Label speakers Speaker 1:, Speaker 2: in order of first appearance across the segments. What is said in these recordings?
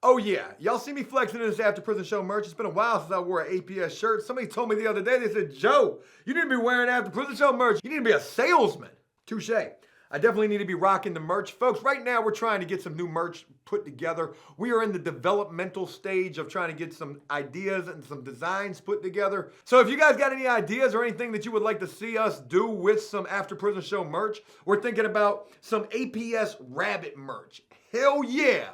Speaker 1: Oh yeah, y'all see me flexing in this After Prison Show merch. It's been a while since I wore an APS shirt. Somebody told me the other day, they said, Joe, you need to be wearing After Prison Show merch. You need to be a salesman. Touche. I definitely need to be rocking the merch. Folks, right now we're trying to get some new merch put together. We are in the developmental stage of trying to get some ideas and some designs put together. So if you guys got any ideas or anything that you would like to see us do with some After Prison Show merch, we're thinking about some APS Rabbit merch. Hell yeah!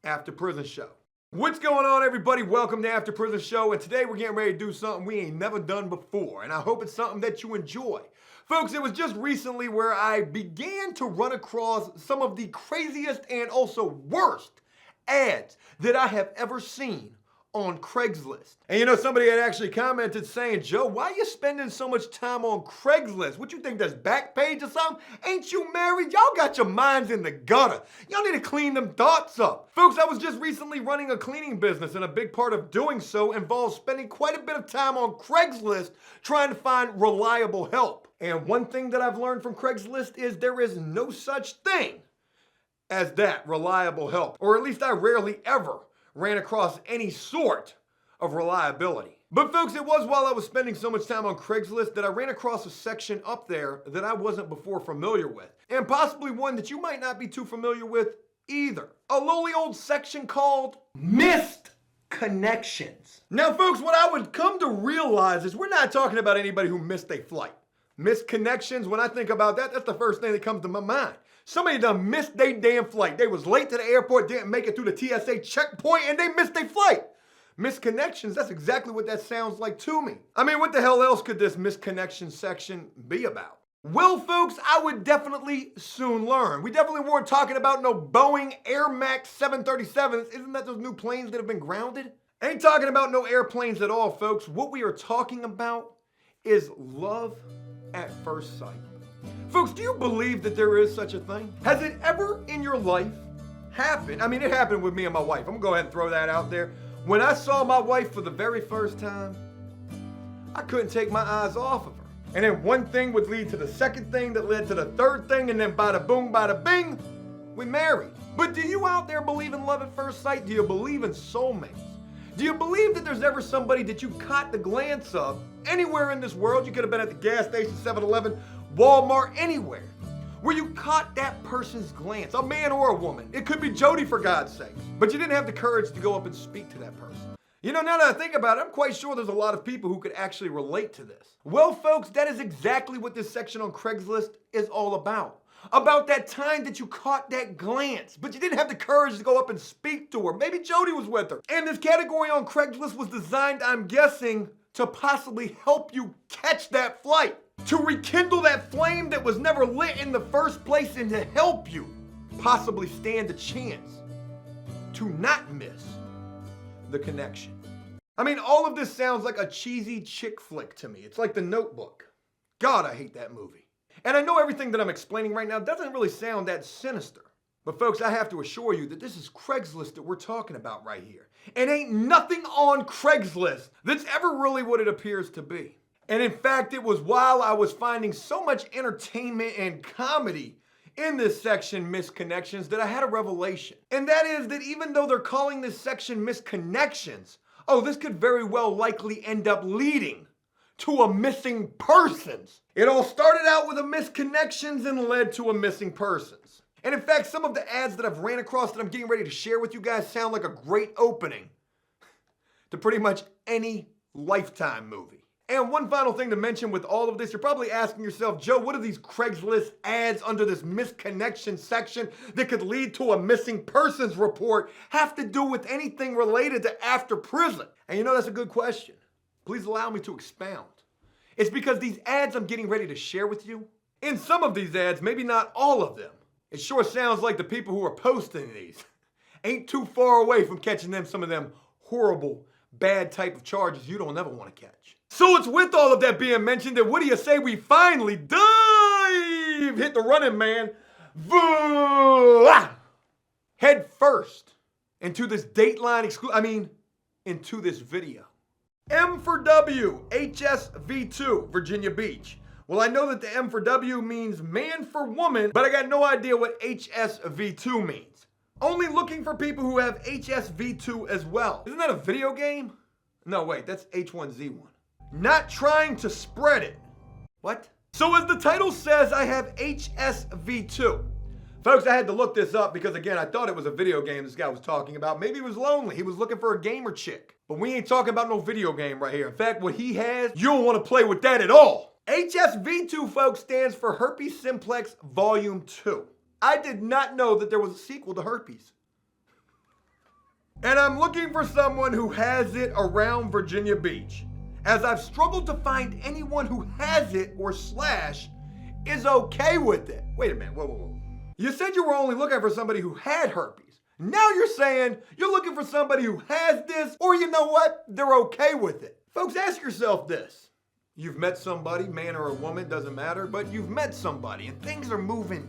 Speaker 1: After Prison Show. What's going on, everybody? Welcome to After Prison Show, and today we're getting ready to do something we ain't never done before, and I hope it's something that you enjoy. Folks, it was just recently where I began to run across some of the craziest and also worst ads that I have ever seen on Craigslist. And you know, somebody had actually commented saying, Joe, why are you spending so much time on Craigslist? What you think, that's Backpage or something? Ain't you married? Y'all got your minds in the gutter. Y'all need to clean them thoughts up. Folks, I was just recently running a cleaning business, and a big part of doing so involves spending quite a bit of time on Craigslist trying to find reliable help. And one thing that I've learned from Craigslist is there is no such thing as that, reliable help. Or at least I rarely ever ran across any sort of reliability. But folks, it was while I was spending so much time on Craigslist that I ran across a section up there that I wasn't before familiar with. And possibly one that you might not be too familiar with either. A lowly old section called Missed Connections. Now folks, what I would come to realize is we're not talking about anybody who missed a flight. Missed connections, when I think about that, that's the first thing that comes to my mind. Somebody done missed their damn flight. They was late to the airport, didn't make it through the TSA checkpoint, and they missed their flight. Missed connections, that's exactly what that sounds like to me. I mean, what the hell else could this missed connection section be about? Well, folks, I would definitely soon learn. We definitely weren't talking about no Boeing Air Max 737s. Isn't that those new planes that have been grounded? Ain't talking about no airplanes at all, folks. What we are talking about is love at first sight. Folks, do you believe that there is such a thing? Has it ever in your life happened? I mean, it happened with me and my wife. I'm gonna go ahead and throw that out there. When I saw my wife for the very first time, I couldn't take my eyes off of her. And then one thing would lead to the second thing that led to the third thing, and then bada boom, bada bing, we married. But do you out there believe in love at first sight? Do you believe in soulmates? Do you believe that there's ever somebody that you caught the glance of anywhere in this world? You could have been at the gas station, 7-Eleven, Walmart, anywhere, where you caught that person's glance, a man or a woman. It could be Jody, for God's sake. But you didn't have the courage to go up and speak to that person. You know, now that I think about it, I'm quite sure there's a lot of people who could actually relate to this. Well, folks, that is exactly what this section on Craigslist is all about. About that time that you caught that glance, but you didn't have the courage to go up and speak to her. Maybe Jody was with her. And this category on Craigslist was designed, I'm guessing, to possibly help you catch that flight. To rekindle that flame that was never lit in the first place, and to help you possibly stand a chance to not miss the connection. I mean, all of this sounds like a cheesy chick flick to me. It's like The Notebook. God, I hate that movie. And I know everything that I'm explaining right now doesn't really sound that sinister. But folks, I have to assure you that this is Craigslist that we're talking about right here. And ain't nothing on Craigslist that's ever really what it appears to be. And in fact, it was while I was finding so much entertainment and comedy in this section, Missed Connections, that I had a revelation. And that is that even though they're calling this section Missed Connections, oh, this could very well likely end up leading to a missing persons. It all started out with a missed connections and led to a missing persons. And in fact, some of the ads that I've ran across that I'm getting ready to share with you guys sound like a great opening to pretty much any Lifetime movie. And one final thing to mention with all of this, you're probably asking yourself, Joe, what are these Craigslist ads under this missed connection section that could lead to a missing persons report have to do with anything related to after prison? And you know, that's a good question. Please allow me to expound. It's because these ads I'm getting ready to share with you, in some of these ads, maybe not all of them, it sure sounds like the people who are posting these ain't too far away from catching them some of them horrible, bad type of charges you don't ever want to catch. So it's with all of that being mentioned that what do you say we finally dive, hit the running man, head first into this Dateline into this video. M for W, HSV2, Virginia Beach. Well, I know that the M for W means man for woman, but I got no idea what HSV2 means. Only looking for people who have HSV2 as well. Isn't that a video game? No, wait, that's H1Z1. Not trying to spread it. What? So as the title says, I have HSV2. Folks, I had to look this up because, again, I thought it was a video game this guy was talking about. Maybe he was lonely. He was looking for a gamer chick. But we ain't talking about no video game right here. In fact, what he has, you don't want to play with that at all. HSV2, folks, stands for Herpes Simplex Volume 2. I did not know that there was a sequel to Herpes. And I'm looking for someone who has it around Virginia Beach, as I've struggled to find anyone who has it or slash is okay with it. Wait a minute, whoa. You said you were only looking for somebody who had herpes. Now you're saying you're looking for somebody who has this, or you know what? They're okay with it. Folks, ask yourself this. You've met somebody, man or a woman, doesn't matter, but you've met somebody and things are moving.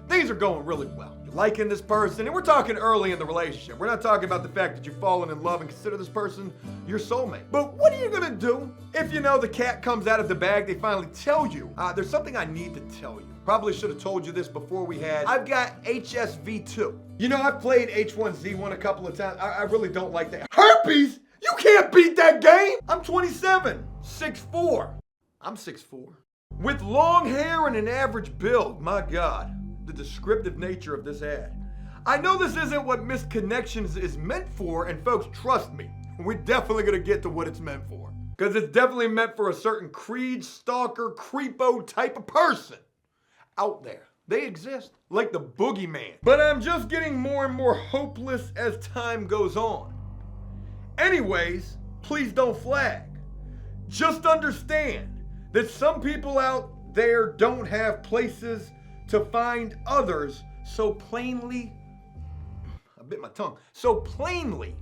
Speaker 1: Things are going really well. You're liking this person, and we're talking early in the relationship. We're not talking about the fact that you've fallen in love and consider this person your soulmate. But what are you gonna do if you know the cat comes out of the bag, they finally tell you, there's something I need to tell you. Probably should have told you this before we had. I've got HSV2. You know, I've played H1Z1 a couple of times. I really don't like that. Herpes? You can't beat that game. I'm 27, 6'4". I'm 6'4". With long hair and an average build, my God. The descriptive nature of this ad. I know this isn't what Misconnections is meant for, and folks, trust me, we're definitely gonna get to what it's meant for. Because it's definitely meant for a certain creed, stalker, creepo type of person out there. They exist, like the boogeyman. But I'm just getting more and more hopeless as time goes on. Anyways, please don't flag. Just understand that some people out there don't have places to find others so plainly, I bit my tongue, so plainly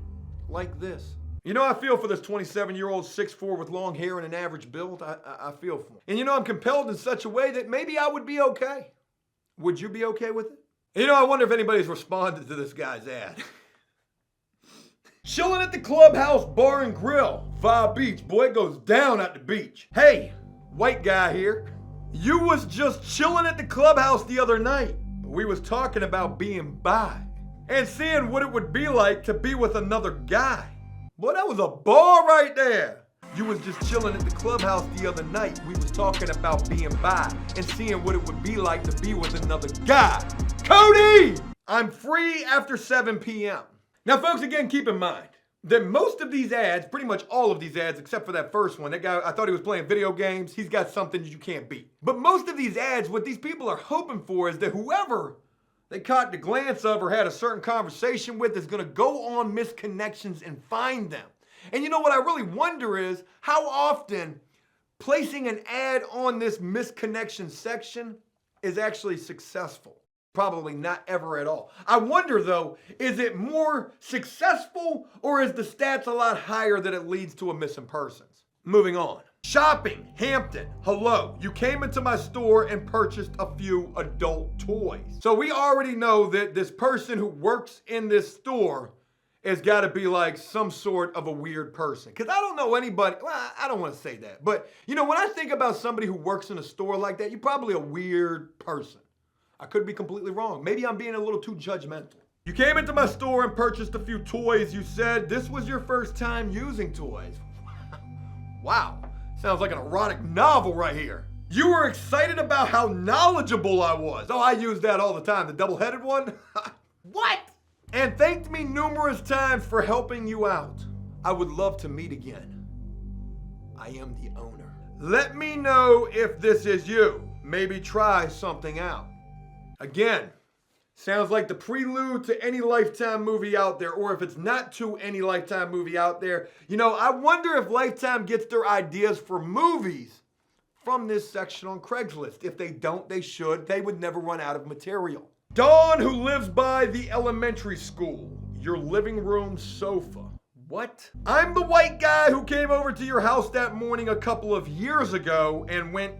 Speaker 1: like this. You know, I feel for this 27-year-old 6'4" with long hair and an average build. I feel for him. And you know, I'm compelled in such a way that maybe I would be okay. Would you be okay with it? You know, I wonder if anybody's responded to this guy's ad. Chilling at the Clubhouse Bar and Grill, Va Beach. Boy, it goes down at the beach. Hey, white guy here. You was just chilling at the clubhouse the other night. We was talking about being bi and seeing what it would be like to be with another guy. Boy, that was a bar right there. You was just chilling at the clubhouse the other night. We was talking about being bi and seeing what it would be like to be with another guy. Cody! I'm free after 7 p.m. Now, folks, again, keep in mind that most of these ads, pretty much all of these ads, except for that first one, that guy, I thought he was playing video games. He's got something you can't beat. But most of these ads, what these people are hoping for is that whoever they caught the glance of or had a certain conversation with is going to go on Misconnections and find them. And you know what I really wonder is how often placing an ad on this Misconnection section is actually successful. Probably not ever at all. I wonder though, is it more successful or is the stats a lot higher that it leads to a missing persons? Moving on. Shopping, Hampton. Hello, you came into my store and purchased a few adult toys. So we already know that this person who works in this store has got to be like some sort of a weird person. Because I don't know anybody, well, I don't want to say that. But you know, when I think about somebody who works in a store like that, you're probably a weird person. I could be completely wrong. Maybe I'm being a little too judgmental. You came into my store and purchased a few toys. You said this was your first time using toys. Wow, sounds like an erotic novel right here. You were excited about how knowledgeable I was. Oh, I use that all the time, the double-headed one. What? And thanked me numerous times for helping you out. I would love to meet again. I am the owner. Let me know if this is you. Maybe try something out. Again, sounds like the prelude to any Lifetime movie out there, or if it's not to any Lifetime movie out there, you know, I wonder if Lifetime gets their ideas for movies from this section on Craigslist. If they don't, they should. They would never run out of material. Dawn, who lives by the elementary school. Your living room sofa. What? I'm the white guy who came over to your house that morning a couple of years ago and went,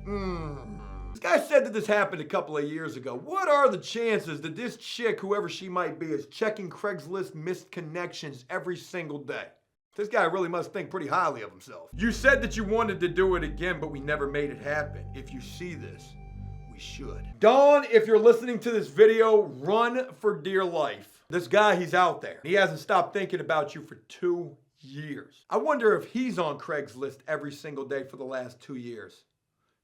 Speaker 1: This guy said that this happened a couple of years ago. What are the chances that this chick, whoever she might be, is checking Craigslist Misconnections every single day? This guy really must think pretty highly of himself. You said that you wanted to do it again, but we never made it happen. If you see this, we should. Dawn, if you're listening to this video, run for dear life. This guy, he's out there. He hasn't stopped thinking about you for 2 years. I wonder if he's on Craigslist every single day for the last 2 years,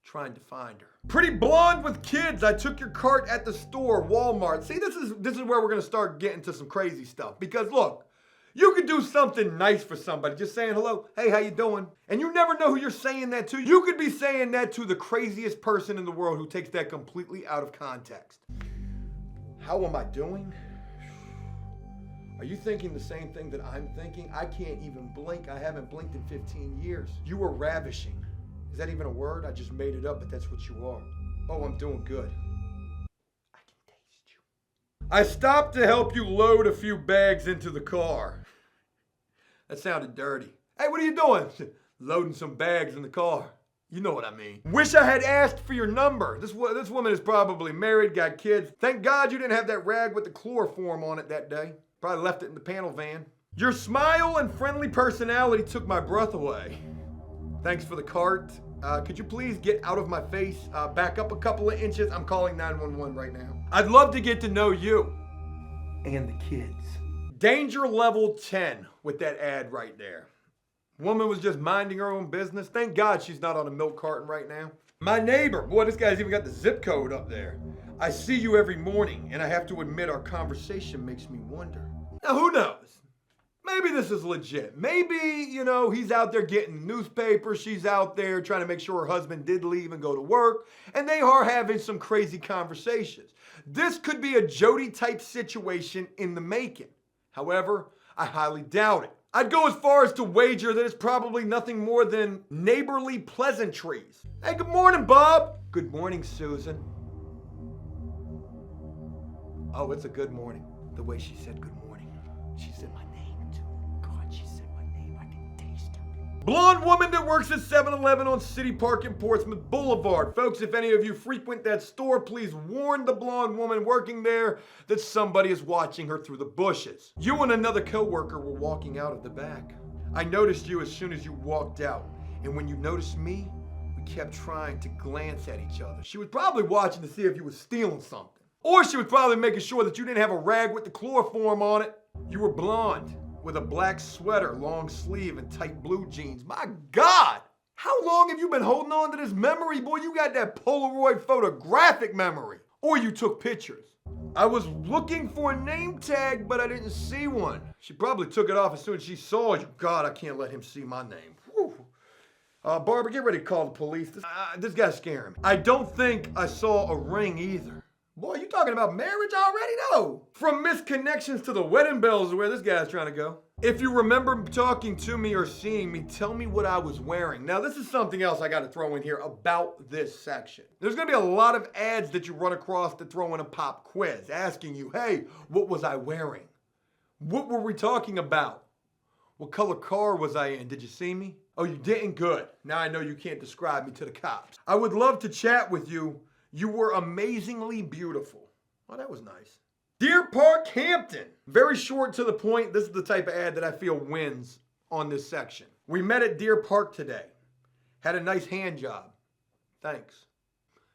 Speaker 1: trying to find her. Pretty blonde with kids. I took your cart at the store, Walmart. See, this is where we're gonna start getting to some crazy stuff. Because look, you could do something nice for somebody, just saying hello, hey, how you doing? And you never know who you're saying that to. You could be saying that to the craziest person in the world who takes that completely out of context. How am I doing? Are you thinking the same thing that I'm thinking? I can't even blink. I haven't blinked in 15 years. You are ravishing. Is that even a word? I just made it up, but that's what you are. Oh, I'm doing good. I can taste you. I stopped to help you load a few bags into the car. That sounded dirty. Hey, what are you doing? Loading some bags in the car. You know what I mean. Wish I had asked for your number. This woman is probably married, got kids. Thank God you didn't have that rag with the chloroform on it that day. Probably left it in the panel van. Your smile and friendly personality took my breath away. Thanks for the cart. Could you please get out of my face? Back up a couple of inches. I'm calling 911 right now. I'd love to get to know you and the kids. Danger level 10 with that ad right there. Woman was just minding her own business. Thank God she's not on a milk carton right now. My neighbor, boy, this guy's even got the zip code up there. I see you every morning, and I have to admit our conversation makes me wonder. Now, who knows? Maybe this is legit. Maybe, you know, he's out there getting the newspaper. She's out there trying to make sure her husband did leave and go to work. And they are having some crazy conversations. This could be a Jody type situation in the making. However, I highly doubt it. I'd go as far as to wager that it's probably nothing more than neighborly pleasantries. Hey, good morning, Bob. Good morning, Susan. Oh, it's a good morning. The way she said good morning. She said my name too. God, she said my name. I can taste her. Blonde woman that works at 7-Eleven on City Park in Portsmouth Boulevard. Folks, if any of you frequent that store, please warn the blonde woman working there that somebody is watching her through the bushes. You and another coworker were walking out of the back. I noticed you as soon as you walked out. And when you noticed me, we kept trying to glance at each other. She was probably watching to see if you were stealing something. Or she was probably making sure that you didn't have a rag with the chloroform on it. You were blonde, with a black sweater, long sleeve, and tight blue jeans. My God! How long have you been holding on to this memory? Boy, you got that Polaroid photographic memory. Or you took pictures. I was looking for a name tag, but I didn't see one. She probably took it off as soon as she saw you. God, I can't let him see my name. Whew. Barbara, get ready to call the police. This guy's scaring me. I don't think I saw a ring either. Boy, you talking about marriage already? No. From misconnections to the wedding bells is where this guy's trying to go. If you remember talking to me or seeing me, tell me what I was wearing. Now, this is something else I got to throw in here about this section. There's going to be a lot of ads that you run across to throw in a pop quiz, asking you, hey, what was I wearing? What were we talking about? What color car was I in? Did you see me? Oh, you didn't? Good. Now I know you can't describe me to the cops. I would love to chat with you. You were amazingly beautiful. Oh, that was nice. Deer Park, Hampton. Very short to the point. This is the type of ad that I feel wins on this section. We met at Deer Park today. Had a nice hand job. Thanks.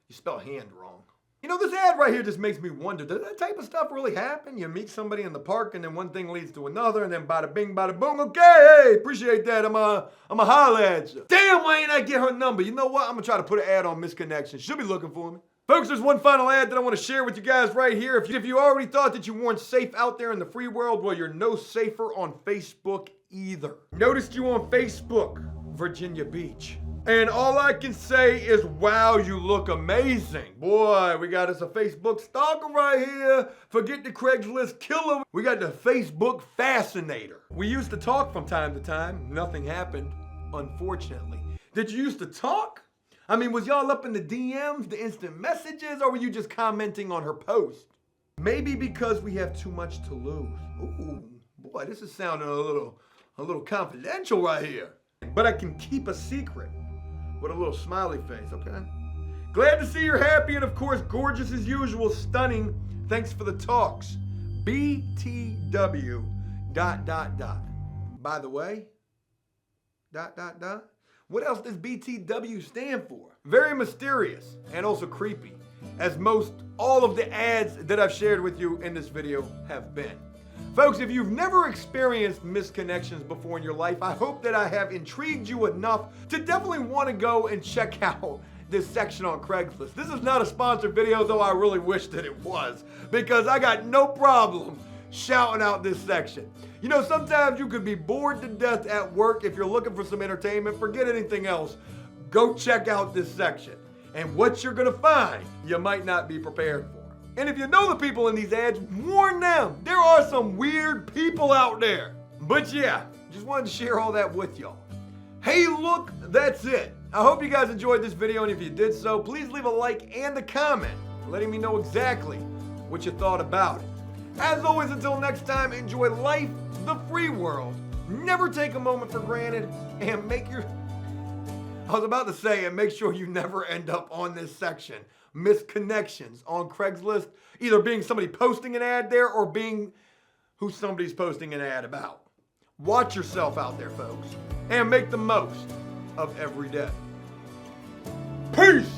Speaker 1: You spell hand wrong. You know, this ad right here just makes me wonder, does that type of stuff really happen? You meet somebody in the park and then one thing leads to another and then bada bing, bada boom. Okay, hey, appreciate that. I'm a holla at you. Damn, why ain't I get her number? You know what? I'm gonna try to put an ad on Misconnection. She'll be looking for me. Folks, there's one final ad that I want to share with you guys right here. If you already thought that you weren't safe out there in the free world, well, you're no safer on Facebook either. Noticed you on Facebook, Virginia Beach. And all I can say is, wow, you look amazing. Boy, we got us a Facebook stalker right here. Forget the Craigslist killer. We got the Facebook fascinator. We used to talk from time to time. Nothing happened, unfortunately. Did you used to talk? I mean, was y'all up in the DMs, the instant messages, or were you just commenting on her post? Maybe because we have too much to lose. Ooh, boy, this is sounding a little confidential right here. But I can keep a secret with a little smiley face, okay? Glad to see you're happy and, of course, gorgeous as usual, stunning. Thanks for the talks. BTW ... By the way, ... What else does BTW stand for? Very mysterious and also creepy, as most all of the ads that I've shared with you in this video have been. Folks, if you've never experienced misconnections before in your life, I hope that I have intrigued you enough to definitely want to go and check out this section on Craigslist. This is not a sponsored video, though I really wish that it was, because I got no problem shouting out this section. You know, sometimes you could be bored to death at work. If you're looking for some entertainment, forget anything else. Go check out this section. And what you're gonna find, you might not be prepared for. And if you know the people in these ads, warn them. There are some weird people out there. But yeah, just wanted to share all that with y'all. Hey, look, that's it. I hope you guys enjoyed this video, and if you did so, please leave a like and a comment letting me know exactly what you thought about it. As always, until next time, enjoy life, the free world, never take a moment for granted, and make sure you never end up on this section. Misconnections on Craigslist, either being somebody posting an ad there or being who somebody's posting an ad about. Watch yourself out there, folks, and make the most of every day. Peace!